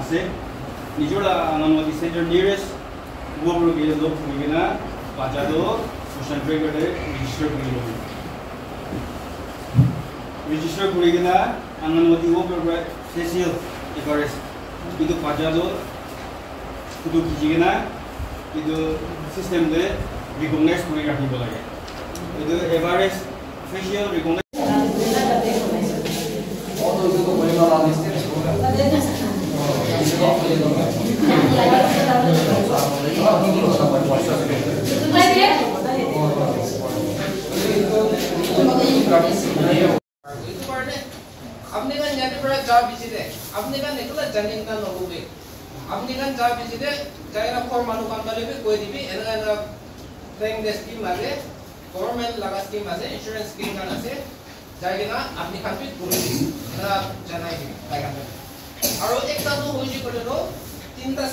আছে নিজৰা আনন্দমতি centre nearest গোবর গিয়ে লোক হইগিনা বাজারও সোশ্যাল ট্রেকারে রেজিস্টার করিগিনা আনন্দমতি গোবর ফেসিয়াল এভারেজ কিন্তু বাজারও শুধু খিজিগিনা কিন্তু সিস্টেম দে রিকগনাইজ করে রাখিব লাগে কিন্তু এভারেজ ফেসিয়াল রিকগনাইজ আপনি kan jadi berat jawab biside আপনি kan ekla janin kan nobe আপনি kan jawab biside jaira formal kan balebe koi dibi ena bank scheme ase government laga scheme ase insurance scheme kan ase jaigena আপনি kan bit kori ena janai dibi aro ekta to hoji kore ro tinta